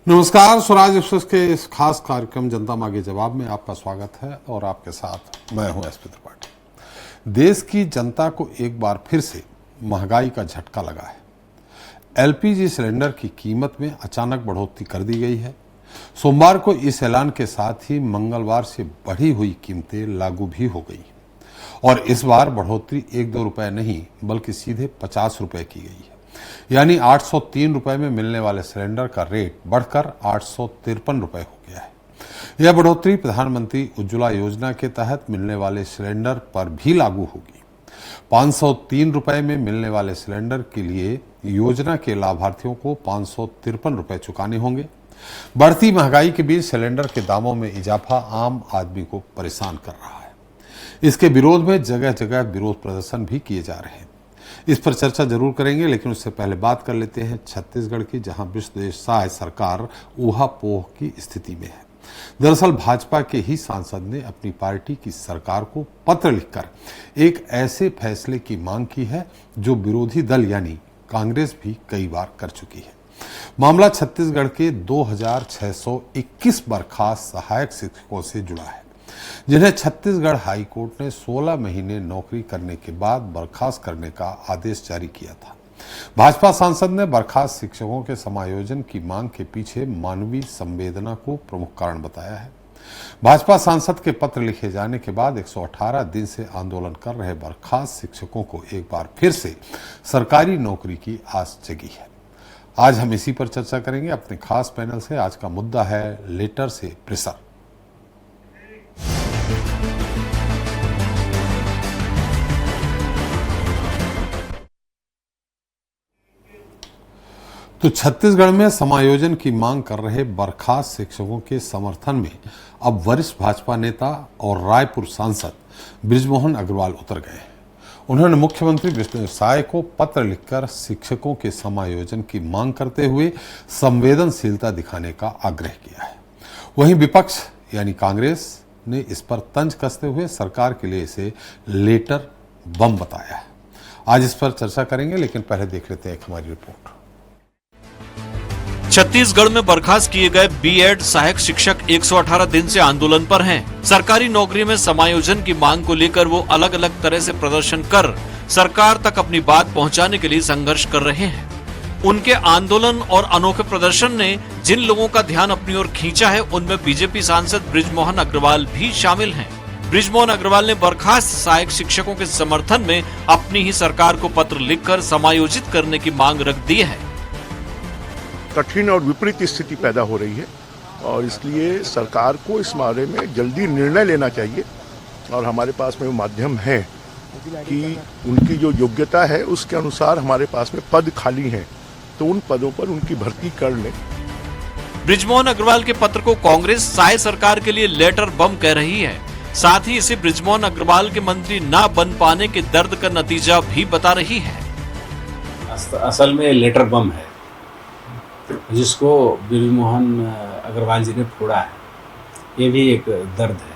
नमस्कार, स्वराज एक्सप्रेस के इस खास कार्यक्रम जनता मांगे जवाब में आपका स्वागत है और आपके साथ मैं हूं एसपी त्रिपाठी। देश की जनता को एक बार फिर से महंगाई का झटका लगा है। एलपीजी सिलेंडर की कीमत में अचानक बढ़ोतरी कर दी गई है। सोमवार को इस ऐलान के साथ ही मंगलवार से बढ़ी हुई कीमतें लागू भी हो गई और इस बार बढ़ोतरी 1-2 रुपए नहीं बल्कि सीधे 50 रुपए की गई है। यानी 803 रुपए में मिलने वाले सिलेंडर का रेट बढ़कर 853 रुपए हो गया है। यह बढ़ोतरी प्रधानमंत्री उज्ज्वला योजना के तहत मिलने वाले सिलेंडर पर भी लागू होगी। 503 रुपए में मिलने वाले सिलेंडर के लिए योजना के लाभार्थियों को 553 रुपए चुकाने होंगे। बढ़ती महंगाई के बीच सिलेंडर के दामों में इजाफा आम आदमी को परेशान कर रहा है। इसके विरोध में जगह जगह विरोध प्रदर्शन भी किए जा रहे हैं। इस पर चर्चा जरूर करेंगे, लेकिन उससे पहले बात कर लेते हैं छत्तीसगढ़ की, जहां विश्वास सरकार ऊहापोह की स्थिति में है। दरअसल भाजपा के ही सांसद ने अपनी पार्टी की सरकार को पत्र लिखकर एक ऐसे फैसले की मांग की है जो विरोधी दल यानी कांग्रेस भी कई बार कर चुकी है। मामला छत्तीसगढ़ के 2621 बर्खास्त सहायक शिक्षकों से जुड़ा है, जिन्हें छत्तीसगढ़ हाई कोर्ट ने 16 महीने नौकरी करने के बाद बर्खास्त करने का आदेश जारी किया था। भाजपा सांसद ने बर्खास्त शिक्षकों के समायोजन की मांग के पीछे मानवीय संवेदना को प्रमुख कारण बताया है। भाजपा सांसद के पत्र लिखे जाने के बाद 118 दिन से आंदोलन कर रहे बर्खास्त शिक्षकों को एक बार फिर से सरकारी नौकरी की आस जगी है। आज हम इसी पर चर्चा करेंगे अपने खास पैनल से। आज का मुद्दा है लेटर से प्रेशर। तो छत्तीसगढ़ में समायोजन की मांग कर रहे बर्खास्त शिक्षकों के समर्थन में अब वरिष्ठ भाजपा नेता और रायपुर सांसद बृजमोहन अग्रवाल उतर गए हैं। उन्होंने मुख्यमंत्री विष्णु साय को पत्र लिखकर शिक्षकों के समायोजन की मांग करते हुए संवेदनशीलता दिखाने का आग्रह किया है। वहीं विपक्ष यानी कांग्रेस ने इस पर तंज कसते हुए सरकार के लिए इसे लेटर बम बताया है। आज इस पर चर्चा करेंगे, लेकिन पहले देख लेते हैं एक हमारी रिपोर्ट। छत्तीसगढ़ में बर्खास्त किए गए बीएड सहायक शिक्षक 118 दिन से आंदोलन पर हैं। सरकारी नौकरी में समायोजन की मांग को लेकर वो अलग अलग तरह से प्रदर्शन कर सरकार तक अपनी बात पहुंचाने के लिए संघर्ष कर रहे हैं। उनके आंदोलन और अनोखे प्रदर्शन ने जिन लोगों का ध्यान अपनी ओर खींचा है, उनमें बीजेपी सांसद बृजमोहन अग्रवाल भी शामिल हैं। बृजमोहन अग्रवाल ने बर्खास्त सहायक शिक्षकों के समर्थन में अपनी ही सरकार को पत्र लिखकर समायोजित करने की मांग रख दी है। कठिन और विपरीत स्थिति पैदा हो रही है और इसलिए सरकार को इस बारे में जल्दी निर्णय लेना चाहिए और हमारे पास में वो माध्यम है कि उनकी जो योग्यता है उसके अनुसार हमारे पास में पद खाली हैं, तो उन पदों पर उनकी भर्ती कर लें। बृजमोहन अग्रवाल के पत्र को कांग्रेस साय सरकार के लिए लेटर बम कह रही है। साथ ही इसे बृजमोहन अग्रवाल के मंत्री न बन पाने के दर्द का नतीजा भी बता रही है। असल में लेटर बम है जिसको बृजमोहन अग्रवाल जी ने फोड़ा है। ये भी एक दर्द है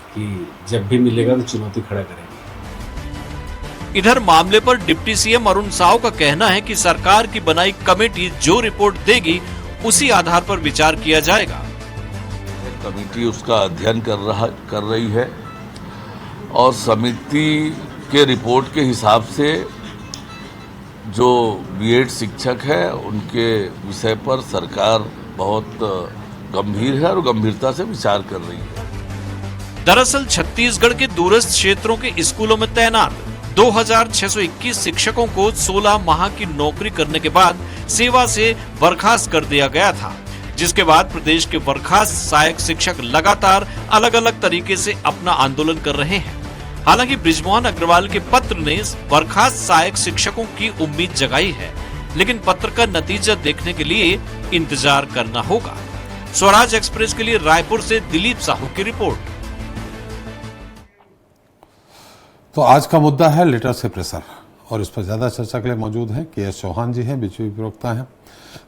कि जब भी मिलेगा तो चुनौती खड़ा करेंगे। इधर मामले पर डिप्टी सीएम अरुण साव का कहना है कि सरकार की बनाई कमेटी जो रिपोर्ट देगी उसी आधार पर विचार किया जाएगा। कमेटी उसका अध्ययन कर रही है और समिति के रिपोर्ट के हिसाब से जो बीएड शिक्षक है उनके विषय पर सरकार बहुत गंभीर है और गंभीरता से विचार कर रही है। दरअसल छत्तीसगढ़ के दूरस्थ क्षेत्रों के स्कूलों में तैनात 2621 शिक्षकों को 16 माह की नौकरी करने के बाद सेवा से बर्खास्त कर दिया गया था, जिसके बाद प्रदेश के बर्खास्त सहायक शिक्षक लगातार अलग अलग तरीके से अपना आंदोलन कर रहे हैं। हालांकि बृजमोहन अग्रवाल के पत्र ने बर्खास्त सहायक शिक्षकों की उम्मीद जगाई है, लेकिन पत्र का नतीजा देखने के लिए इंतजार करना होगा। स्वराज एक्सप्रेस के लिए रायपुर से दिलीप साहू की रिपोर्ट। तो आज का मुद्दा है लेटर से प्रेशर और इस पर ज्यादा चर्चा के लिए मौजूद हैं के.एस. चौहान जी हैं, बीजेपी प्रवक्ता हैं।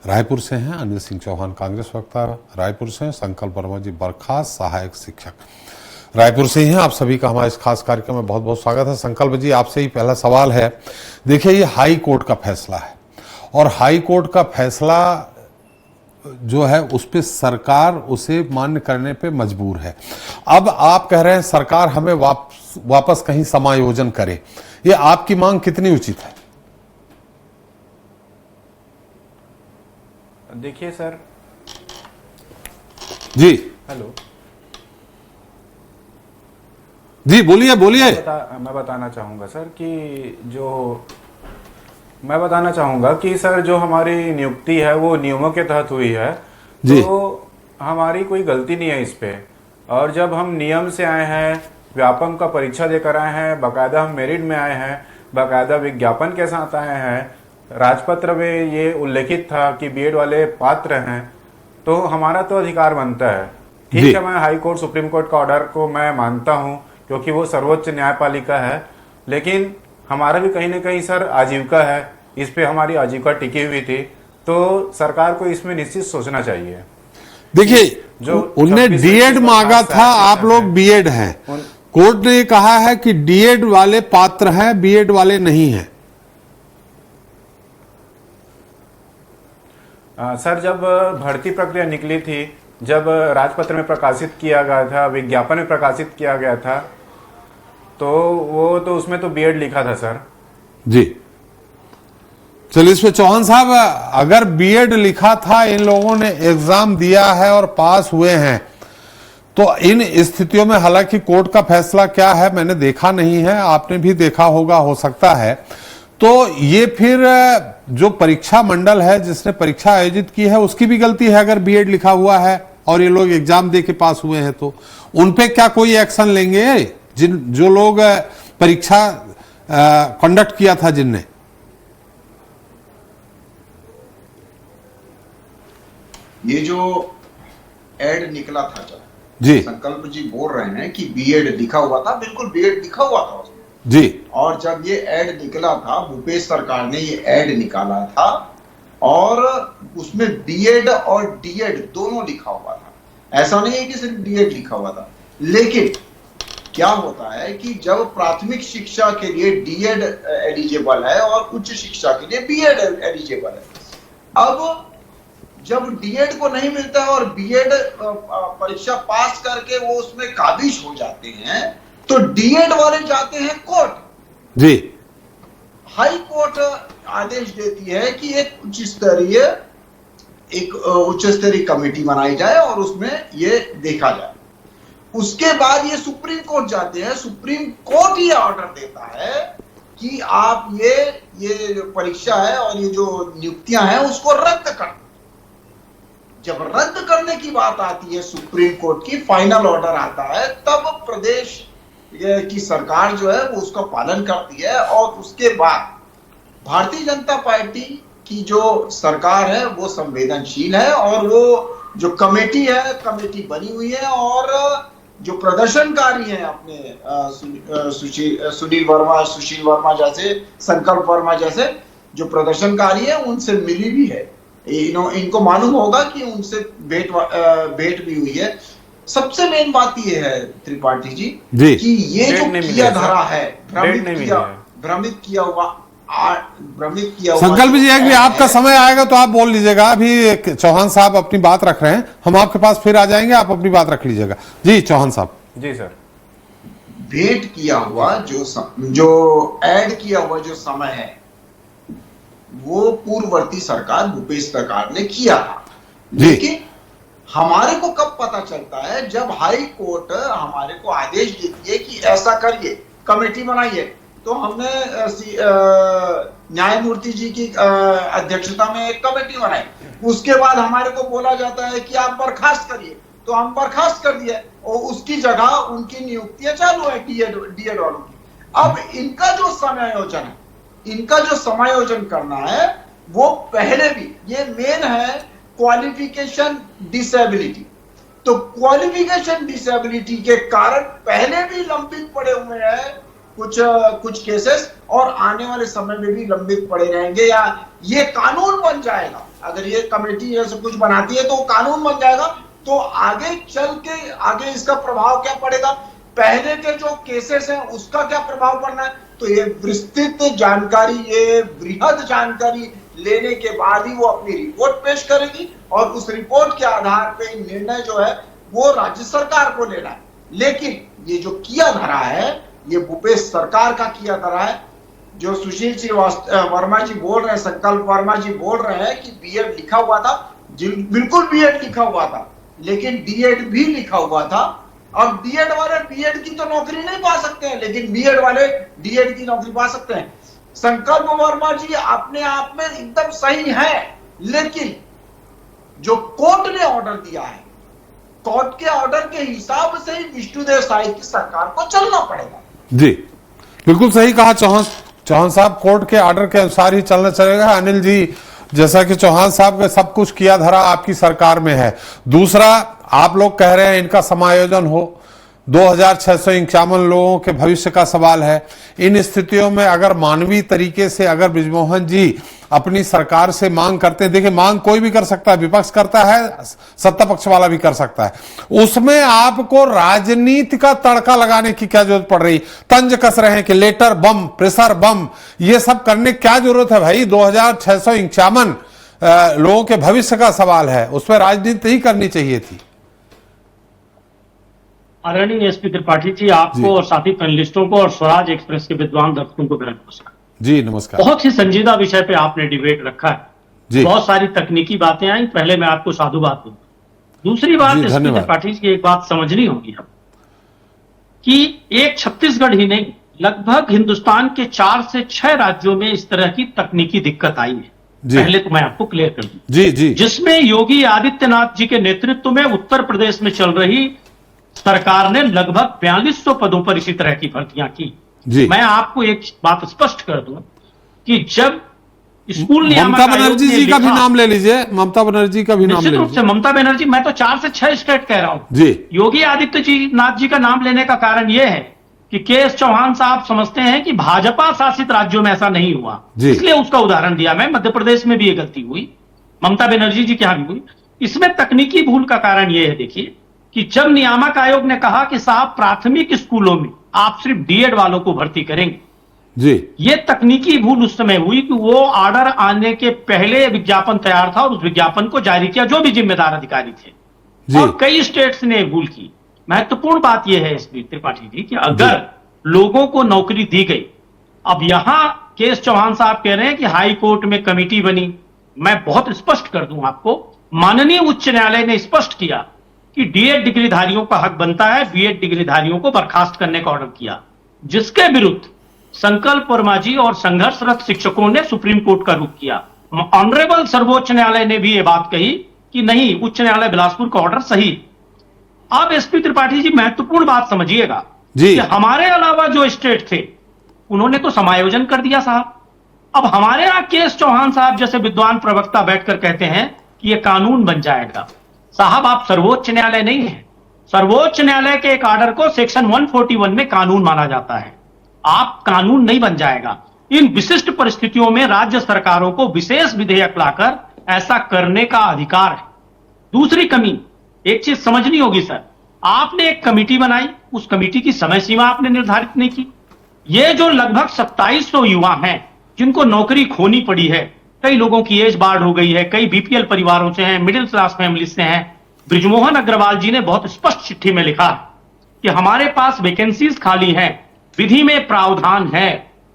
रायपुर से हैं अनिल सिंह चौहान, कांग्रेस प्रवक्ता रायपुर से हैं। संकल्प वर्मा जी बर्खास्त सहायक शिक्षक रायपुर से ही हैं। आप सभी का हमारे इस खास कार्यक्रम में बहुत बहुत स्वागत है। संकल्प जी, आपसे ही पहला सवाल है। देखिए, ये हाई कोर्ट का फैसला है और हाई कोर्ट का फैसला जो है उस पे सरकार उसे मान्य करने पे मजबूर है। अब आप कह रहे हैं सरकार हमें वापस कहीं समायोजन करे, ये आपकी मांग कितनी उचित है? देखिए सर। जी हेलो जी, बोलिए बोलिए। मैं बताना चाहूँगा कि सर जो हमारी नियुक्ति है वो नियमों के तहत हुई है, जी। तो हमारी कोई गलती नहीं है इस पे। और जब हम नियम से आए हैं, व्यापम का परीक्षा देकर आए हैं, बाकायदा हम मेरिट में आए हैं, बाकायदा विज्ञापन के साथ आए हैं, राजपत्र में ये उल्लेखित था कि बीएड वाले पात्र हैं, तो हमारा तो अधिकार बनता है। ठीक है, मैं हाई कोर्ट सुप्रीम कोर्ट का ऑर्डर को मैं मानता हूँ क्योंकि वो सर्वोच्च न्यायपालिका है, लेकिन हमारा भी कहीं ना कहीं सर आजीविका है, इस पे हमारी आजीविका टिकी हुई थी, तो सरकार को इसमें निश्चित सोचना चाहिए। देखिए, जो उनने डीएड मांगा था, आप लोग बीएड हैं, कोर्ट ने कहा है कि डीएड वाले पात्र हैं, बीएड वाले नहीं हैं। सर जब भर्ती प्रक्रिया निकली थी, जब राजपत्र में प्रकाशित किया गया था, विज्ञापन में प्रकाशित किया गया था, तो वो तो उसमें तो बीएड लिखा था सर। जी चलिए, इस पे चौहान साहब, अगर बीएड लिखा था, इन लोगों ने एग्जाम दिया है और पास हुए हैं, तो इन स्थितियों में, हालांकि कोर्ट का फैसला क्या है मैंने देखा नहीं है, आपने भी देखा होगा हो सकता है, तो ये फिर जो परीक्षा मंडल है जिसने परीक्षा आयोजित की है उसकी भी गलती है। अगर बीएड लिखा हुआ है और ये लोग एग्जाम दे के पास हुए हैं तो उन पे क्या कोई एक्शन लेंगे, जो लोग परीक्षा कंडक्ट किया था जिनने? ये जो एड निकला था, जब जी संकल्प जी बोल रहे हैं कि बीएड लिखा हुआ था, बिल्कुल बीएड लिखा हुआ था उसमें जी। और जब ये एड निकला था, भूपेश सरकार ने ये एड निकाला था और उसमें बीएड और डीएड दोनों लिखा हुआ था। ऐसा नहीं है कि सिर्फ डीएड लिखा हुआ था, लेकिन क्या होता है कि जब प्राथमिक शिक्षा के लिए डीएड एलिजिबल है और उच्च शिक्षा के लिए बीएड एलिजिबल है, अब जब डीएड को नहीं मिलता है और बीएड परीक्षा पास करके वो उसमें काबिज हो जाते हैं, तो डीएड वाले जाते हैं कोर्ट। जी। हाई कोर्ट आदेश देती है कि एक उच्च स्तरीय कमेटी बनाई जाए और उसमें ये देखा जाए। उसके बाद ये सुप्रीम कोर्ट जाते हैं, सुप्रीम कोर्ट ये ऑर्डर देता है कि आप ये जो परीक्षा है और ये जो नियुक्तियां हैं उसको रद्द कर। जब रद्द करने की बात आती है, सुप्रीम कोर्ट की फाइनल ऑर्डर आता है, तब प्रदेश की सरकार जो है वो उसका पालन करती है और उसके बाद भारतीय जनता पार्टी की जो सरकार है वो संवेदनशील है और वो जो कमेटी है, कमेटी बनी हुई है और जो प्रदर्शनकारी हैं अपने सुशील वर्मा जैसे, संकल्प वर्मा जैसे जो प्रदर्शनकारी है, उनसे मिली भी है। इनको मालूम होगा कि उनसे भेंट भी हुई है। सबसे मेन बात ये है त्रिपाठी जी कि ये जो किया धरा है, भ्रमित किया हुआ संकल्प जी, एक भी आपका समय आएगा तो आप बोल लीजिएगा। अभी चौहान साहब अपनी बात रख रहे हैं, हम आपके पास फिर आ जाएंगे, आप अपनी बात रख लीजिएगा। जी चौहान साहब। जी सर। भेंट किया हुआ जो ऐड किया हुआ जो समय है वो पूर्ववर्ती सरकार भूपेश सरकार ने किया था, लेकिन हमारे को कब पता चलता है, जब हाई कोर्ट हमारे को आदेश देती है कि ऐसा करिए, कमेटी बनाइए। तो हमने न्यायमूर्ति जी की अध्यक्षता में एक कमेटी बनाई। उसके बाद हमारे को बोला जाता है कि आप बर्खास्त करिए, तो हम बर्खास्त कर दिए और उसकी जगह उनकी नियुक्तियां चालू है डीएड वालों की। अब इनका जो समायोजन है, इनका जो समायोजन करना है वो पहले भी, ये मेन है क्वालिफिकेशन डिसेबिलिटी। तो क्वालिफिकेशन डिसेबिलिटी के कारण पहले भी लंबित पड़े हुए हैं कुछ केसेस और आने वाले समय में भी लंबित पड़े रहेंगे, या ये कानून बन जाएगा। अगर ये कमेटी ऐसे कुछ बनाती है तो कानून बन जाएगा, तो आगे चल के आगे इसका प्रभाव क्या पड़ेगा, पहले के जो केसेस हैं उसका क्या प्रभाव पड़ना है। तो ये विस्तृत जानकारी, ये वृहद जानकारी लेने के बाद ही वो अपनी रिपोर्ट पेश करेगी और उस रिपोर्ट के आधार पे निर्णय जो है वो राज्य सरकार को लेना है। लेकिन ये जो किया धरा है, ये भूपेश सरकार का किया धरा है। जो सुशील सिंह वर्मा जी बोल रहे हैं, संकल्प वर्मा जी बोल रहे हैं कि बीएड लिखा हुआ था, बिल्कुल बीएड लिखा हुआ था, लेकिन डीएड भी लिखा हुआ था। अब डीएड वाले बीएड की तो नौकरी नहीं पा सकते हैं, लेकिन बीएड वाले डीएड की नौकरी पा सकते हैं। संकल्प वर्मा जी अपने आप में एकदम सही है, लेकिन जो कोर्ट ने ऑर्डर दिया है, कोर्ट के ऑर्डर के हिसाब से ही विष्णुदेव साई की सरकार को चलना पड़ेगा। जी बिल्कुल सही कहा चौहान साहब, कोर्ट के ऑर्डर के अनुसार ही चलना चलेगा। अनिल जी, जैसा कि चौहान साहब का सब कुछ किया धरा आपकी सरकार में है। दूसरा, आप लोग कह रहे हैं इनका समायोजन हो, 2651 लोगों के भविष्य का सवाल है। इन स्थितियों में अगर मानवीय तरीके से अगर बृजमोहन जी अपनी सरकार से मांग करते हैं, देखिए मांग कोई भी कर सकता है, विपक्ष करता है, सत्ता पक्ष वाला भी कर सकता है, उसमें आपको राजनीति का तड़का लगाने की क्या जरूरत पड़ रही? तंज कस रहे हैं कि लेटर बम, प्रेशर बम, ये सब करने की क्या जरूरत है भाई? 2651 लोगों के भविष्य का सवाल है, उसमें राजनीति ही करनी चाहिए थी। आदरणीय एसपी त्रिपाठी जी, आपको और साथी पैनलिस्टों को और स्वराज एक्सप्रेस के विद्वान दर्शकों को मेरा नमस्कार। जी नमस्कार। बहुत ही संजीदा विषय पे आपने डिबेट रखा है जी। बहुत सारी तकनीकी बातें आई, पहले मैं आपको साधुवाद दूं। दूसरी बात, एसपी त्रिपाठी जी की एक बात समझनी होगी हम, कि एक छत्तीसगढ़ ही नहीं, लगभग हिंदुस्तान के 4 से 6 राज्यों में इस तरह की तकनीकी दिक्कत आई है। पहले तो मैं आपको क्लियर कर दूं, जी जी, जिसमें योगी आदित्यनाथ जी के नेतृत्व में उत्तर प्रदेश में चल रही सरकार ने लगभग 4200 पदों पर इसी तरह की भर्तियां की। मैं आपको एक बात स्पष्ट कर दूं कि जब स्कूल ममता बनर्जी जी का भी नाम ले लीजिए, ममता बनर्जी का भी नाम ले लीजिए। निश्चित रूप से ममता बनर्जी, मैं तो 4 से 6 स्टेट कह रहा हूं जी। योगी आदित्यनाथ जी का नाम लेने का कारण यह है कि के.एस. चौहान साहब समझते हैं कि भाजपा शासित राज्यों में ऐसा नहीं हुआ, इसलिए उसका उदाहरण दिया मैं। मध्य प्रदेश में भी ये गलती हुई, ममता बनर्जी जी के यहां भी हुई। इसमें तकनीकी भूल का कारण यह है, देखिए, कि जब नियामक आयोग ने कहा कि साहब प्राथमिक स्कूलों में आप सिर्फ डीएड वालों को भर्ती करेंगे जी, ये तकनीकी भूल उस समय हुई कि वो ऑर्डर आने के पहले विज्ञापन तैयार था और उस विज्ञापन को जारी किया जो भी जिम्मेदार अधिकारी थे जी। और कई स्टेट्स ने भूल की। महत्वपूर्ण बात यह है एसपी त्रिपाठी जी कि अगर लोगों को नौकरी दी गई, अब यहां के.एस. चौहान साहब कह रहे हैं कि हाई कोर्ट में कमेटी बनी, मैं बहुत स्पष्ट कर दूं आपको, माननीय उच्च न्यायालय ने स्पष्ट किया कि डीएड डिग्रीधारियों का हक बनता है, बीएड डिग्रीधारियों को बर्खास्त करने का ऑर्डर किया, जिसके विरुद्ध संकल्प वर्मा जी और संघर्षरत शिक्षकों ने सुप्रीम कोर्ट का रुख किया। ऑनरेबल सर्वोच्च न्यायालय ने भी यह बात कही कि नहीं, उच्च न्यायालय बिलासपुर का ऑर्डर सही। अब एसपी त्रिपाठी जी महत्वपूर्ण बात समझिएगा कि हमारे अलावा जो स्टेट थे उन्होंने तो समायोजन कर दिया साहब। अब हमारे यहां के.एस. चौहान साहब जैसे विद्वान प्रवक्ता बैठकर कहते हैं कि यह कानून बन जाएगा। साहब, आप सर्वोच्च न्यायालय नहीं है। सर्वोच्च न्यायालय के एक ऑर्डर को सेक्शन 141 में कानून माना जाता है। आप कानून नहीं बन जाएगा। इन विशिष्ट परिस्थितियों में राज्य सरकारों को विशेष विधेयक लाकर ऐसा करने का अधिकार है। दूसरी कमी, एक चीज समझनी होगी सर, आपने एक कमेटी बनाई, उस कमेटी की समय सीमा आपने निर्धारित नहीं की। ये जो लगभग 2700 युवा हैं जिनको नौकरी खोनी पड़ी है, कई लोगों की एज बार्ड हो गई है, कई बीपीएल परिवारों से हैं, मिडिल क्लास फैमिली से हैं। बृजमोहन अग्रवाल जी ने बहुत स्पष्ट चिट्ठी में लिखा है कि हमारे पास वैकेंसीज खाली हैं, विधि में प्रावधान है,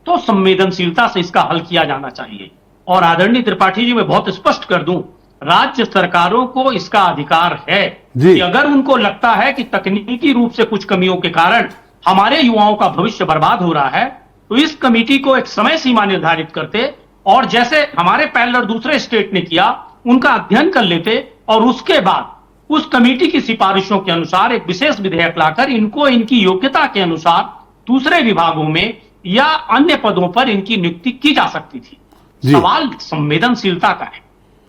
तो संवेदनशीलता से इसका हल किया जाना चाहिए। और आदरणीय त्रिपाठी जी, मैं बहुत स्पष्ट कर दूं, राज्य सरकारों को इसका अधिकार है कि अगर उनको लगता है कि तकनीकी रूप से कुछ कमियों के कारण हमारे युवाओं का भविष्य बर्बाद हो रहा है, तो इस कमेटी को एक समय सीमा निर्धारित करते और जैसे हमारे पैरेलल दूसरे स्टेट ने किया, उनका अध्ययन कर लेते और उसके बाद उस कमेटी की सिफारिशों के अनुसार एक विशेष विधेयक लाकर इनको इनकी योग्यता के अनुसार दूसरे विभागों में या अन्य पदों पर इनकी नियुक्ति की जा सकती थी। सवाल संवेदनशीलता का है।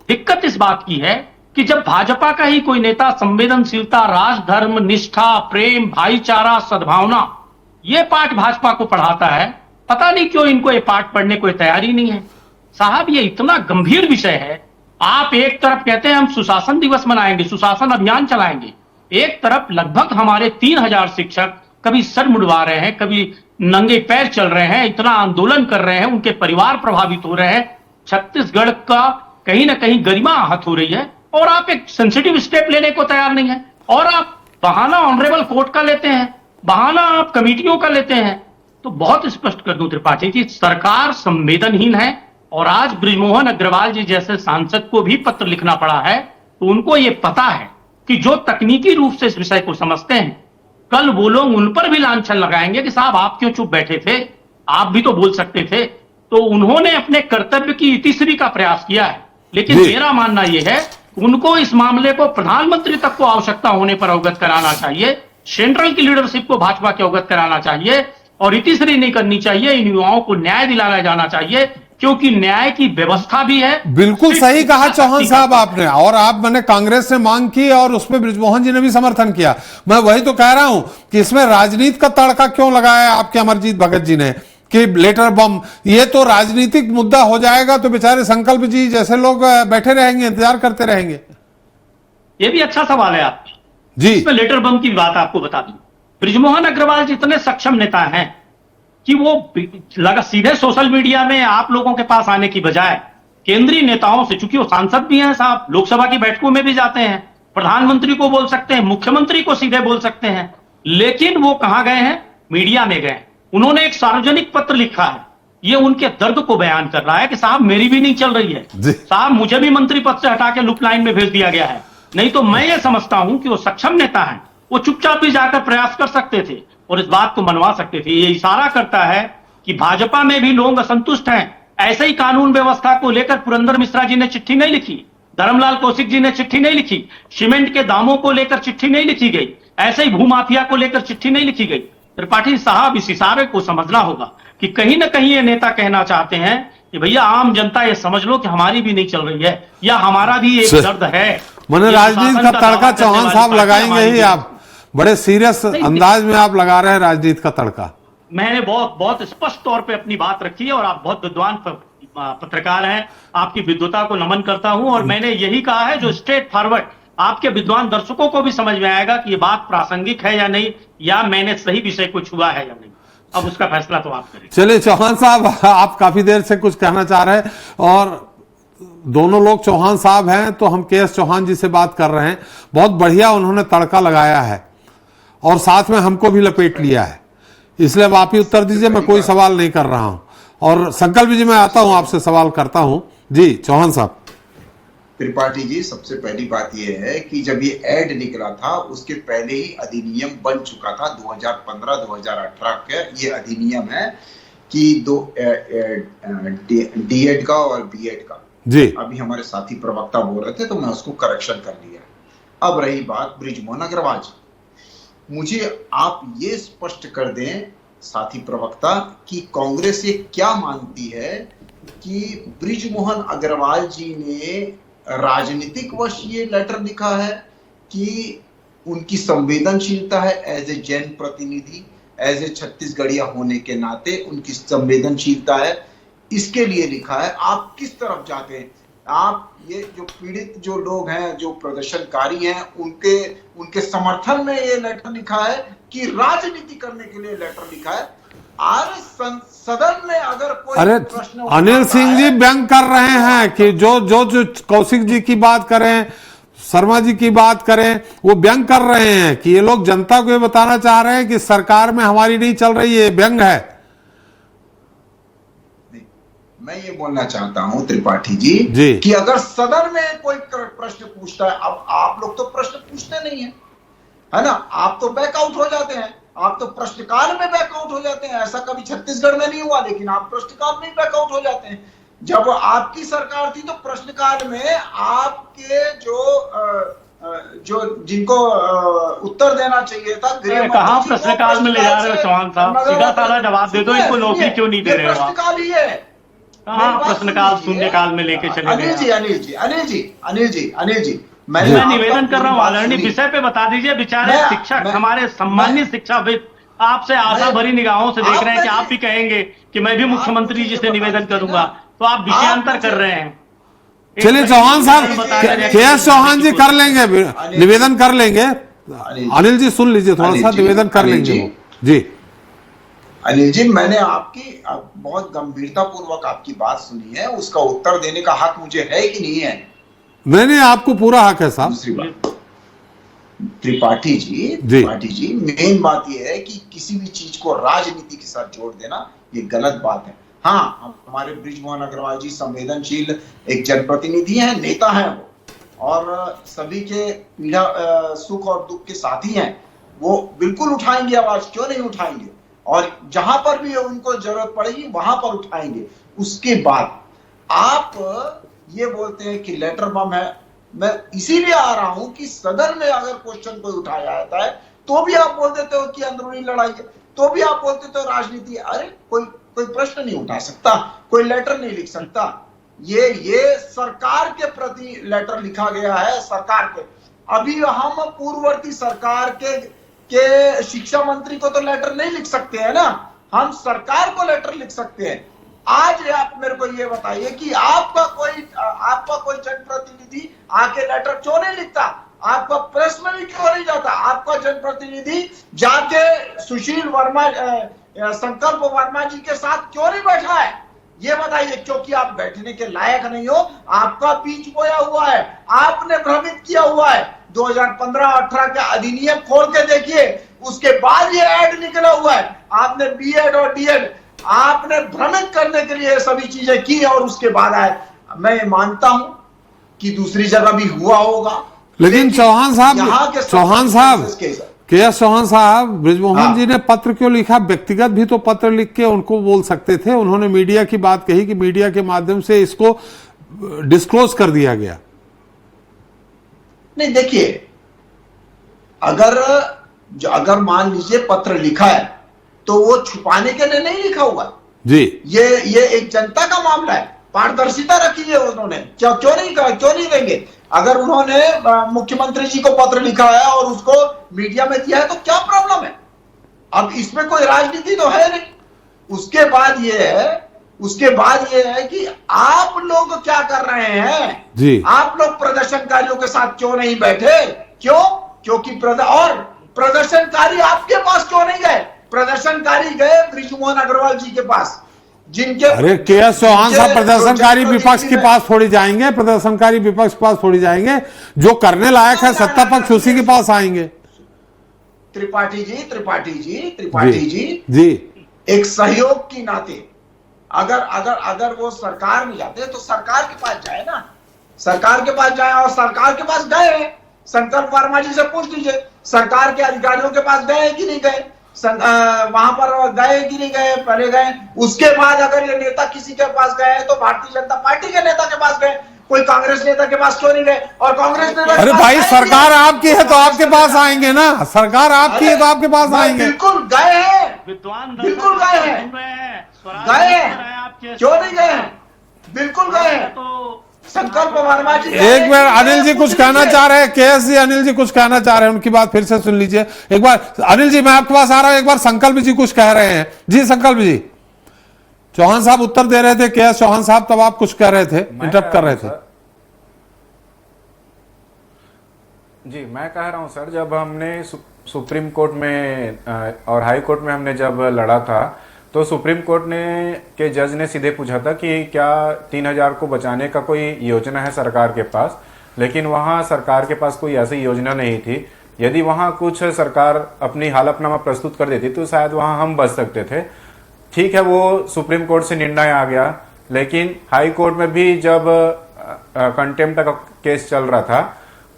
दिक्कत इस बात की है कि जब भाजपा का ही कोई नेता संवेदनशीलता, राजधर्म, निष्ठा, प्रेम, भाईचारा, सद्भावना ये पाठ भाजपा को पढ़ाता है, पता नहीं क्यों इनको ये पाठ पढ़ने को तैयारी नहीं है। साहब, ये इतना गंभीर विषय है। आप एक तरफ कहते हैं हम सुशासन दिवस मनाएंगे, सुशासन अभियान चलाएंगे, एक तरफ लगभग हमारे 3000 शिक्षक कभी सर मुड़वा रहे हैं, कभी नंगे पैर चल रहे हैं, इतना आंदोलन कर रहे हैं, उनके परिवार प्रभावित हो रहे हैं। छत्तीसगढ़ का कहीं ना कहीं गरिमा आहत हो रही है और आप एक सेंसिटिव स्टेप लेने को तैयार नहीं है और आप बहाना ऑनरेबल कोर्ट का लेते हैं, बहाना आप कमेटियों का लेते हैं। तो बहुत स्पष्ट कर दूं त्रिपाठी जी, सरकार संवेदनहीन है और आज बृजमोहन अग्रवाल जी जैसे सांसद को भी पत्र लिखना पड़ा है तो उनको यह पता है कि जो तकनीकी रूप से इस विषय को समझते हैं, कल वो लोग उन पर भी लांछन लगाएंगे कि साहब आप क्यों चुप बैठे थे, आप भी तो बोल सकते थे। तो उन्होंने अपने कर्तव्य की इतिश्री का प्रयास किया है, लेकिन मेरा मानना यह है उनको इस मामले को प्रधानमंत्री तक को आवश्यकता होने पर अवगत कराना चाहिए, सेंट्रल की लीडरशिप को भाजपा के अवगत कराना चाहिए और इतिश्री नहीं करनी चाहिए। इन युवाओं को न्याय दिलाया जाना चाहिए क्योंकि न्याय की व्यवस्था भी है। बिल्कुल सही कहा चौहान साहब आपने, और आप मैंने कांग्रेस से मांग की और उसमें बृजमोहन जी ने भी समर्थन किया। मैं वही तो कह रहा हूं कि इसमें राजनीति का तड़का क्यों लगाया आपके अमरजीत भगत जी ने कि लेटर बम, ये तो राजनीतिक मुद्दा हो जाएगा तो बेचारे संकल्प जी जैसे लोग बैठे रहेंगे, इंतजार करते रहेंगे। ये भी अच्छा सवाल है आपका जी। इसमें लेटर बम की बात आपको बता दूं, बृजमोहन अग्रवाल जी इतने सक्षम नेता हैं कि वो लगा सीधे सोशल मीडिया में आप लोगों के पास आने की बजाय केंद्रीय नेताओं से, चूंकि वो सांसद भी हैं साहब, लोकसभा की बैठकों में भी जाते हैं, प्रधानमंत्री को बोल सकते हैं, मुख्यमंत्री को सीधे बोल सकते हैं, लेकिन वो कहां गए हैं? मीडिया में गए। उन्होंने एक सार्वजनिक पत्र लिखा है, ये उनके दर्द को बयान कर रहा है कि साहब मेरी भी नहीं चल रही है, साहब मुझे भी मंत्री पद से हटा के लुप लाइन में भेज दिया गया है। नहीं तो मैं ये समझता हूं कि वो सक्षम नेता हैं, वो चुपचाप भी जाकर प्रयास कर सकते थे और इस बात को मनवा सकते थे। ये इशारा करता है कि भाजपा में भी लोग असंतुष्ट हैं। ऐसे ही कानून व्यवस्था को लेकर पुरंदर मिश्रा जी ने चिट्ठी नहीं लिखी, धर्मलाल कौशिक जी ने चिट्ठी नहीं लिखी, सीमेंट के दामों को लेकर चिट्ठी नहीं लिखी गई, ऐसे ही भूमाफिया को लेकर चिट्ठी नहीं लिखी गई। त्रिपाठी साहब इस इशारे को समझना होगा कि कहीं ना कहीं ये नेता कहना चाहते हैं कि भैया आम जनता ये समझ लो कि हमारी भी नहीं चल रही है या हमारा भी एक दर्द है। मैंने राजनीति का तड़का चौहान साहब लगाएंगे ही, आप बड़े सीरियस अंदाज में आप लगा रहे हैं राजनीति का तड़का। मैंने बहुत स्पष्ट तौर पे अपनी बात रखी है और आप बहुत विद्वान पत्रकार हैं, आपकी विद्वता को नमन करता हूं और मैंने यही कहा है जो स्ट्रेट फॉरवर्ड आपके विद्वान दर्शकों को भी समझ में आएगा कि ये बात प्रासंगिक है या नहीं, या मैंने सही विषय को छुआ है या नहीं। अब उसका फैसला तो आप करें। चलिए चौहान साहब, आप काफी देर से कुछ कहना चाह रहे हैं और दोनों लोग चौहान साहब हैं तो हम के.एस. चौहान जी से बात कर रहे हैं। बहुत बढ़िया उन्होंने तड़का लगाया है और साथ में हमको भी लपेट लिया है, इसलिए अब आप ही उत्तर दीजिए, मैं कोई सवाल नहीं कर रहा हूं। और संकल्प जी मैं आता हूं आपसे सवाल करता हूं। जी चौहान साहब। त्रिपाठी जी, सबसे पहली बात यह है कि जब ये ऐड निकला था उसके पहले ही अधिनियम बन चुका था। 2015-2018 का ये अधिनियम है कि डीएड का और बीएड का। जी। अभी हमारे साथी प्रवक्ता बोल रहे थे तो मैं उसको करेक्शन कर लिया। अब रही बात बृजमोहन अग्रवाल जी, मुझे आप ये स्पष्ट कर दें साथी प्रवक्ता कि कांग्रेस ये क्या मानती है कि बृजमोहन अग्रवाल जी ने राजनीतिक वश ये लेटर लिखा है कि उनकी संवेदनशीलता है एज ए जैन प्रतिनिधि, एज ए छत्तीसगढ़िया होने के नाते उनकी संवेदनशीलता है, इसके लिए लिखा है? आप किस तरफ जाते हैं? आप ये जो पीड़ित जो लोग हैं, जो प्रदर्शनकारी हैं, उनके समर्थन में ये लेटर लिखा है कि राजनीति करने के लिए लेटर लिखा है? सदन में अगर कोई प्रश्न अनिल सिंह जी व्यंग कर रहे हैं कि जो कौशिक जी की बात करें, शर्मा जी की बात करें, वो व्यंग कर रहे हैं कि ये लोग जनता को ये बताना चाह रहे हैं कि सरकार में हमारी नहीं चल रही है। व्यंग है। मैं ये बोलना चाहता हूं त्रिपाठी जी कि अगर सदन में कोई प्रश्न पूछता है, अब आप लोग तो प्रश्न पूछते नहीं है ना, आप तो बैकआउट हो जाते हैं, आप तो प्रश्नकाल में बैकआउट हो जाते हैं। ऐसा कभी छत्तीसगढ़ में नहीं हुआ, लेकिन आप प्रश्नकाल में बैकआउट हो जाते हैं। जब आपकी सरकार थी तो प्रश्नकाल में आपके जो जिनको उत्तर देना चाहिए था, कहां प्रश्नकाल में ले जा रहे हो चौहान साहब? सीधा साधा जवाब दे दो, इनको नौकरी क्यों नहीं दे रहे हो? प्रश्नकाल ही है, कहां प्रश्नकाल शून्यकाल में लेके चले गए? अनिल जी मैं निवेदन कर रहा हूँ, आदरणीय विषय पे बता दीजिए। बेचारे शिक्षक, हमारे सम्मानित शिक्षाविद आपसे आशा भरी निगाहों से देख रहे हैं कि आप भी कहेंगे कि मैं भी मुख्यमंत्री जी से निवेदन करूंगा, तो आप विषयांतर कर रहे हैं। चलिए चौहान साहब, के.एस. चौहान जी कर लेंगे, निवेदन कर लेंगे। अनिल जी सुन लीजिए, थोड़ा सा निवेदन कर लेंगे वो। जी अनिल जी, मैंने आपकी बहुत गंभीरता पूर्वक आपकी बात सुनी है, उसका उत्तर देने का हक मुझे है कि नहीं है? नहीं, आपको पूरा हक है साहब। दूसरी बात, त्रिपाठी जी, मेन बात यह है कि किसी भी चीज को राजनीति के साथ जोड़ देना ये गलत बात है। हाँ, हमारे बृजमोहन अग्रवाल जी संवेदनशील एक जनप्रतिनिधि हैं, नेता हैं वो, और सभी के पीड़ा सुख और दुख के साथी हैं। वो बिल्कुल उठाएंगे आवाज, क्यों नहीं उठाएंगे, और जहां पर भी उनको जरूरत पड़ेगी वहां पर उठाएंगे। उसके बाद आप ये बोलते हैं कि लेटर बम है। मैं इसीलिए आ रहा हूं कि सदन में अगर क्वेश्चन कोई उठाया जाता है तो भी आप बोल देते हो कि अंदरूनी लड़ाई है, तो भी आप बोल देते हो राजनीति। अरे कोई प्रश्न नहीं उठा सकता, कोई लेटर नहीं लिख सकता। ये सरकार के प्रति लेटर लिखा गया है, सरकार के। अभी हम पूर्ववर्ती सरकार के शिक्षा मंत्री को तो लेटर नहीं लिख सकते हैं ना, हम सरकार को लेटर लिख सकते हैं। आज आप मेरे को ये बताइए कि आपका कोई जनप्रतिनिधि आके लेटर क्यों नहीं लिखता? आपका प्रेस में भी क्यों नहीं जाता? आपका जनप्रतिनिधि जाके सुशील वर्मा, संकल्प वर्मा जी के साथ क्यों नहीं बैठा है? ये बताइए। क्योंकि आप बैठने के लायक नहीं हो, आपका बीज बोया हुआ है, आपने भ्रमित किया हुआ है। 2015-18 का अधिनियम खोल के देखिए, उसके बाद ये ऐड निकला हुआ है। आपने बीएड और डीएड आपने भ्रमित करने के लिए सभी चीजें की और उसके बाद आए। मैं मानता हूं कि दूसरी जगह भी हुआ होगा, लेकिन चौहान साहब के.एस. चौहान साहब, बृजमोहन जी ने पत्र क्यों लिखा? व्यक्तिगत भी तो पत्र लिख के उनको बोल सकते थे। उन्होंने मीडिया की बात कही कि मीडिया के माध्यम से इसको डिस्क्लोज कर दिया गया। नहीं, देखिए, अगर मान लीजिए पत्र लिखा है तो वो छुपाने के लिए नहीं लिखा हुआ जी। ये एक जनता का मामला है, पारदर्शिता रखी है उन्होंने। क्यों नहीं देंगे? अगर उन्होंने मुख्यमंत्री जी को पत्र लिखा है और उसको मीडिया में दिया है तो क्या प्रॉब्लम है? अब इसमें कोई राजनीति तो है नहीं। उसके बाद ये है कि आप लोग क्या कर रहे हैं जी। आप लोग प्रदर्शनकारियों के साथ क्यों नहीं बैठे? क्योंकि प्रदर्शनकारी आपके पास क्यों नहीं गए? प्रदर्शनकारी गए बृजमोहन अग्रवाल जी के पास, जिनके अरे के.एस. चौहान साहब प्रदर्शनकारी विपक्ष के पास थोड़ी जाएंगे, प्रदर्शनकारी विपक्ष के पास थोड़ी जाएंगे। जो करने लायक है सत्ता पक्ष उसी के पास आएंगे। त्रिपाठी जी, एक सहयोग की नाते अगर वो सरकार में जाते तो सरकार के पास जाए ना, सरकार के पास जाए। और सरकार के पास गए, संकल्प वर्मा जी से पूछ लीजिए, सरकार के अधिकारियों के पास गए कि नहीं गए, वहां पर गए कि नहीं गए, पहले गए। उसके बाद अगर ये नेता किसी के पास गए तो भारतीय जनता पार्टी के नेता के पास गए, कोई कांग्रेस नेता के पास क्यों नहीं गए? और कांग्रेस नेता, अरे भाई, सरकार आपकी है तो आपके पास आएंगे ना, सरकार आपकी है तो आपके पास आएंगे। बिल्कुल गए हैं, बिल्कुल गए हैं, क्यों नहीं गए हैं? बिल्कुल गए हैं। संकल्प वर्मा जी, एक बार अनिल जी कुछ कहना चाह रहे हैं, के.एस. जी, अनिल जी कुछ कहना चाह रहे हैं, उनकी बात फिर से सुन लीजिए एक बार। अनिल जी, मैं आपके पास आ रहा हूं, एक बार संकल्प जी कुछ कह रहे हैं। जी संकल्प जी, चौहान साहब उत्तर दे रहे थे, के.एस. चौहान साहब, तब आप कुछ कह रहे थे, इंटरप्ट कर रहे थे। जी, मैं कह रहा हूं सर, जब हमने सुप्रीम कोर्ट में और हाई कोर्ट में हमने जब लड़ा था तो सुप्रीम कोर्ट के जज ने सीधे पूछा था कि क्या 3000 को बचाने का कोई योजना है सरकार के पास, लेकिन वहाँ सरकार के पास कोई ऐसी योजना नहीं थी। यदि वहाँ कुछ सरकार अपनी हलफनामा प्रस्तुत कर देती तो शायद वहाँ हम बच सकते थे। ठीक है, वो सुप्रीम कोर्ट से निर्णय आ गया, लेकिन हाई कोर्ट में भी जब कंटेम्प्ट का केस चल रहा था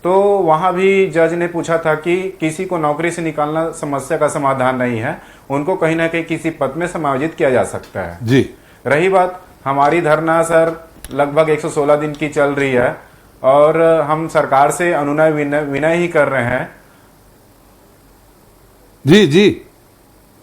तो वहां भी जज ने पूछा था कि किसी को नौकरी से निकालना समस्या का समाधान नहीं है, उनको कहीं ना कहीं किसी पद में समायोजित किया जा सकता है। जी। रही बात हमारी धरना सर लगभग 116 दिन की चल रही है और हम सरकार से अनुनय विनय ही कर रहे हैं। जी।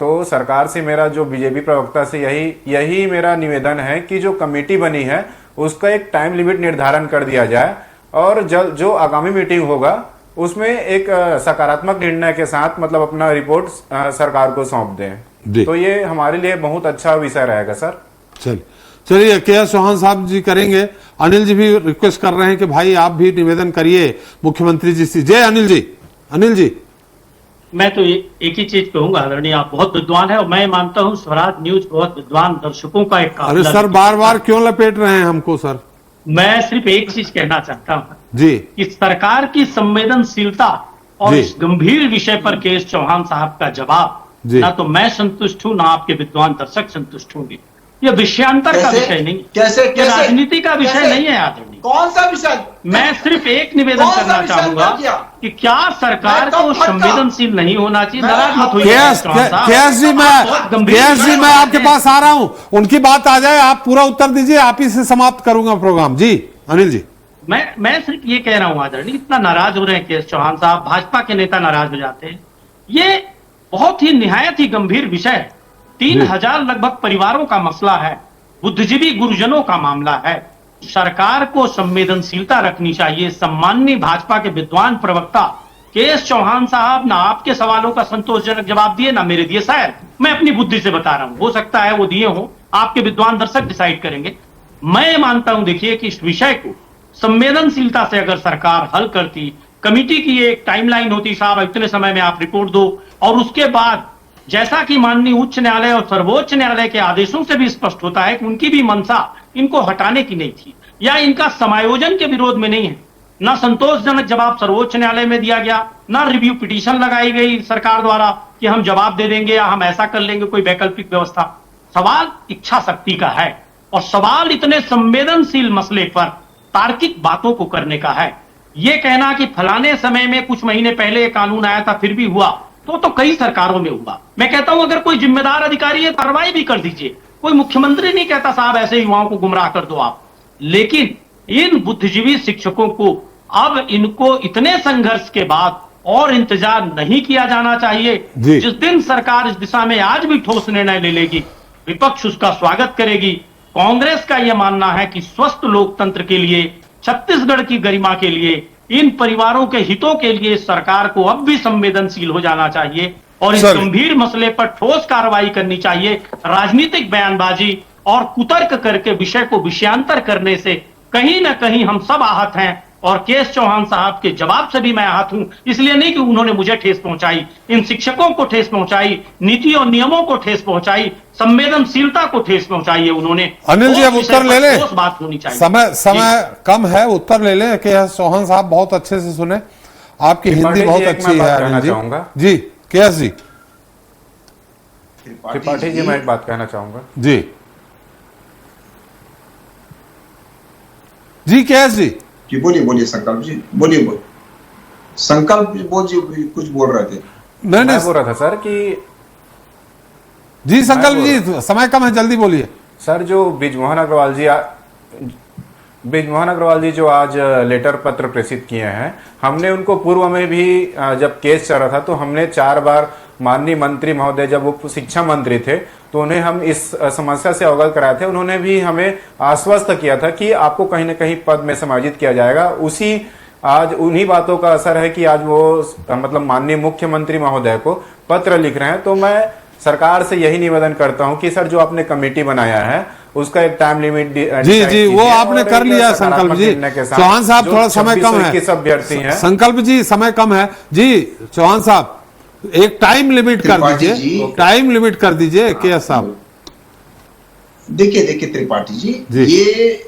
तो सरकार से मेरा जो बीजेपी प्रवक्ता से यही मेरा निवेदन है कि जो कमेटी बनी है उसका एक टाइम लिमिट निर्धारण कर दिया जाए और जो आगामी मीटिंग होगा उसमें एक सकारात्मक निर्णय के साथ मतलब अपना रिपोर्ट सरकार को सौंप दें, तो ये हमारे लिए बहुत अच्छा विषय रहेगा सर। चलिए, के.एस. चौहान साहब जी करेंगे। अनिल जी भी रिक्वेस्ट कर रहे हैं कि भाई आप भी निवेदन करिए मुख्यमंत्री जी से। जय अनिल जी। मैं तो एक ही चीज कहूंगा आदरणीय, आप बहुत विद्वान है और मैं मानता हूं स्वराज न्यूज बहुत विद्वान दर्शकों का एक अरे सर बार बार क्यों लपेट रहे हैं हमको सर? मैं सिर्फ एक चीज कहना चाहता हूं जी कि सरकार की संवेदनशीलता और जी। इस गंभीर विषय पर केएस चौहान साहब का जवाब जी। ना तो मैं संतुष्ट हूं ना आपके विद्वान दर्शक संतुष्ट होंगे। ये विषयांतर का विषय नहीं, कैसे ये राजनीति का विषय नहीं है आदरणीय। कौन सा विषय? मैं सिर्फ एक निवेदन कौन सा करना विषय चाहूंगा किया? कि क्या सरकार मैं कब को भटका? संवेदनशील नहीं होना चाहिए? मैं नाराज मत होइए केएस चौहान साहब। केएस जी बहुत गंभीर केएस जी मैं आपके है। पास आ रहा हूं, उनकी बात आ जाए, आप पूरा उत्तर दीजिए, आप ही से समाप्त करूंगा प्रोग्राम। जी अनिल जी। मैं सिर्फ ये कह रहा हूं आदरणीय, इतना नाराज हो रहे हैं केएस चौहान साहब, भाजपा के नेता नाराज हो जाते हैं। ये बहुत ही निहायत ही गंभीर विषय है। 3000 लगभग परिवारों का मसला है, बुद्धिजीवी गुरुजनों का मामला है। सरकार को संवेदनशीलता रखनी चाहिए। सम्माननीय भाजपा के विद्वान प्रवक्ता केएस चौहान साहब ना आपके सवालों का संतोषजनक जवाब दिए ना मेरे दिए। शायद मैं अपनी बुद्धि से बता रहा हूं, हो सकता है वो दिए हो, आपके विद्वान दर्शक डिसाइड करेंगे। मैं मानता हूं देखिए कि इस विषय को संवेदनशीलता से अगर सरकार हल करती, कमिटी की एक टाइमलाइन होती, साहब इतने समय में आप रिपोर्ट दो, और उसके बाद जैसा कि माननीय उच्च न्यायालय और सर्वोच्च न्यायालय के आदेशों से भी स्पष्ट होता है कि उनकी भी मंशा इनको हटाने की नहीं थी या इनका समायोजन के विरोध में नहीं है। ना संतोषजनक जवाब सर्वोच्च न्यायालय में दिया गया, ना रिव्यू पिटीशन लगाई गई सरकार द्वारा कि हम जवाब दे देंगे या हम ऐसा कर लेंगे कोई वैकल्पिक व्यवस्था। सवाल इच्छा शक्ति का है और सवाल इतने संवेदनशील मसले पर तार्किक बातों को करने का है। यह कहना कि फलाने समय में कुछ महीने पहले कानून आया था फिर भी हुआ, तो कई सरकारों में हुआ। मैं कहता हूं अगर कोई जिम्मेदार अधिकारी है कार्रवाई भी कर दीजिए। कोई मुख्यमंत्री नहीं कहता साहब ऐसे युवाओं को गुमराह कर दो आप, लेकिन इन बुद्धिजीवी शिक्षकों को अब इनको इतने संघर्ष के बाद और इंतजार नहीं किया जाना चाहिए। जिस दिन सरकार इस दिशा में आज भी ठोस निर्णय ले लेगी, विपक्ष उसका स्वागत करेगी। कांग्रेस का यह मानना है कि स्वस्थ लोकतंत्र के लिए, छत्तीसगढ़ की गरिमा के लिए, इन परिवारों के हितों के लिए सरकार को अब भी संवेदनशील हो जाना चाहिए और इस गंभीर मसले पर ठोस कार्रवाई करनी चाहिए। राजनीतिक बयानबाजी और कुतर्क करके विषय को विषयांतर करने से कहीं ना कहीं हम सब आहत हैं और केएस चौहान साहब के जवाब से भी मैं आहत हूं। इसलिए नहीं कि उन्होंने मुझे ठेस पहुंचाई, इन शिक्षकों को ठेस पहुंचाई, नीति और नियमों को ठेस पहुंचाई, संवेदनशीलता को ठेस पहुंचाई है उन्होंने। अनिल जी अब उत्तर ले लें, बात होनी चाहिए। समय कम है, उत्तर ले लें। केएस चौहान साहब बहुत अच्छे से सुने, आपकी हिंदी बहुत अच्छी है अनिल जी। जी केएस जी। त्रिपाठी जी मैं एक बात कहना चाहूंगा। जी जी केएस जी। जी बोलिए संकल्प जी, बोलिए। संकल्प जी कुछ बोल रहे थे। मैं बोल रहा था सर कि जी संकल्प जी समय कम है, जल्दी बोलिए सर। जो बृजमोहन अग्रवाल जी जो आज लेटर पत्र प्रेषित किए हैं, हमने उनको पूर्व में भी जब केस चल रहा था तो हमने 4 बार माननीय मंत्री महोदय जब वो शिक्षा मंत्री थे तो उन्हें हम इस समस्या से अवगत कराए थे। उन्होंने भी हमें आश्वस्त किया था कि आपको कहीं ना कहीं पद में समायोजित किया जाएगा। आज उन्हीं बातों का असर है कि आज वो मतलब माननीय मुख्यमंत्री महोदय को पत्र लिख रहे हैं। तो मैं सरकार से यही निवेदन करता हूं कि सर जो आपने कमेटी बनाया है उसका एक टाइम लिमिट जी वो आपने कर लिया संकल्प जी। चौहान साहब थोड़ा समय कम है, अभ्यर्थी हैं संकल्प जी समय कम है जी। चौहान साहब एक टाइम लिमिट कर दीजिए, टाइम लिमिट कर दीजिए केएस साहब। देखिए त्रिपाठी जी, ये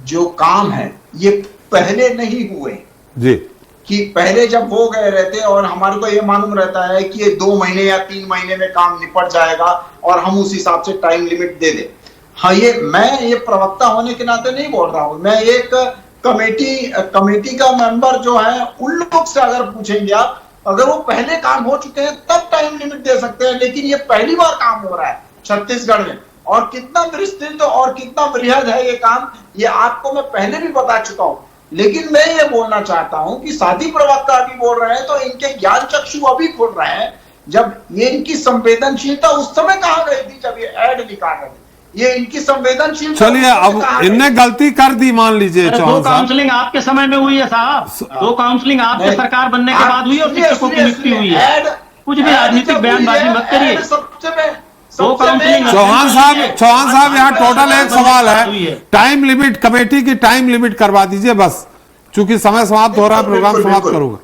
जो काम है ये पहले नहीं हुए जी, कि पहले जब हो गए रहते और हमारे को ये मालूम रहता है कि ये 2 महीने या 3 महीने में काम निपट जाएगा और हम उस हिसाब से टाइम लिमिट दे दें। हाँ, मैं ये प्रवक्ता होने के नाते नहीं बोल रहा हूं, मैं एक कमेटी का मेंबर जो है उन लोग से अगर पूछेंगे आप, अगर वो पहले काम हो चुके हैं तब टाइम लिमिट दे सकते हैं। लेकिन ये पहली बार काम हो रहा है छत्तीसगढ़ में, और कितना विस्तृत और कितना बृहद है ये काम, ये आपको मैं पहले भी बता चुका हूं। लेकिन मैं ये बोलना चाहता हूं कि साथी प्रवक्ता अभी बोल रहे हैं तो इनके ज्ञान चक्षु अभी खुल रहे हैं। जब ये इनकी संवेदनशीलता उस समय कहां गई थी जब ये ऐड निकाल रहे थे, ये इनकी संवेदनशीलता। चलिए अब इनने गलती कर दी मान लीजिए। 2 काउंसलिंग आपके समय में हुई है साहब, 2 काउंसलिंग आपके सरकार बनने के बाद हुई और शिक्षकों की नियुक्ति हुई है। कुछ भी राजनीतिक बयानबाजी मत करिए। चौहान साहब यहाँ टोटल एक सवाल है, टाइम लिमिट, कमेटी की टाइम लिमिट करवा दीजिए बस, चूंकि समय समाप्त हो रहा है, प्रोग्राम समाप्त करूंगा।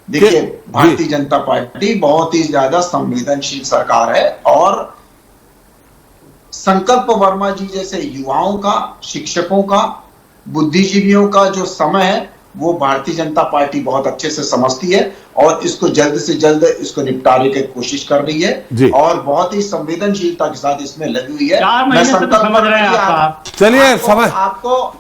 देखिए, भारतीय जनता पार्टी बहुत ही ज्यादा संवेदनशील सरकार है और संकल्प वर्मा जी जैसे युवाओं का, शिक्षकों का, बुद्धिजीवियों का जो समय है वो भारतीय जनता पार्टी बहुत अच्छे से समझती है और इसको जल्द से जल्द इसको निपटाने की कोशिश कर रही है और बहुत ही संवेदनशीलता के साथ इसमें लगी हुई है। 4 महीने से तो समझ रहे हैं आप। चलिए, समय आपको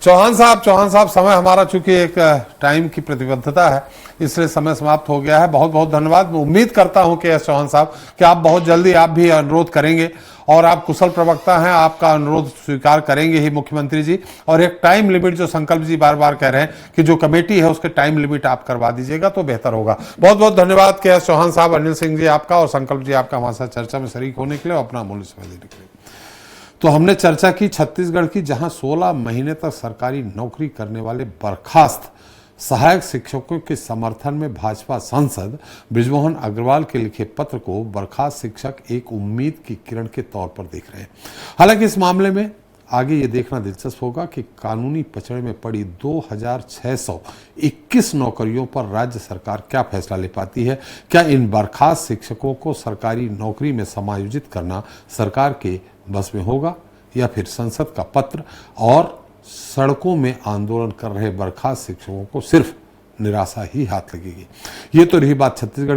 चौहान साहब समय हमारा चूंकि एक टाइम की प्रतिबद्धता है इसलिए समय समाप्त हो गया है। बहुत बहुत धन्यवाद। मैं उम्मीद करता हूं कि एस चौहान साहब कि आप बहुत जल्दी आप भी अनुरोध करेंगे और आप कुशल प्रवक्ता हैं, आपका अनुरोध स्वीकार करेंगे ही मुख्यमंत्री जी। और एक टाइम लिमिट जो संकल्प जी बार बार कह रहे हैं कि जो कमेटी है उसके टाइम लिमिट आप करवा दीजिएगा तो बेहतर होगा। बहुत बहुत धन्यवाद के एस चौहान साहब, अनिल सिंह जी आपका और संकल्प जी आपका हमारे साथ चर्चा में शरीक होने के लिए और अपना अमूल्य समय देने के लिए। तो हमने चर्चा की छत्तीसगढ़ की, जहां 16 महीने तक सरकारी नौकरी करने वाले बर्खास्त सहायक शिक्षकों के समर्थन में भाजपा सांसद बृजमोहन अग्रवाल के लिखे पत्र को बर्खास्त शिक्षक एक उम्मीद की किरण के तौर पर देख रहे हैं। हालांकि इस मामले में आगे ये देखना दिलचस्प होगा कि कानूनी पचड़े में पड़ी 2621 नौकरियों पर राज्य सरकार क्या फैसला ले पाती है। क्या इन बर्खास्त शिक्षकों को सरकारी नौकरी में समायोजित करना सरकार के बस में होगा या फिर संसद का पत्र और सड़कों में आंदोलन कर रहे बर्खास्त शिक्षकों को सिर्फ निराशा ही हाथ लगेगी। ये तो रही बात छत्तीसगढ़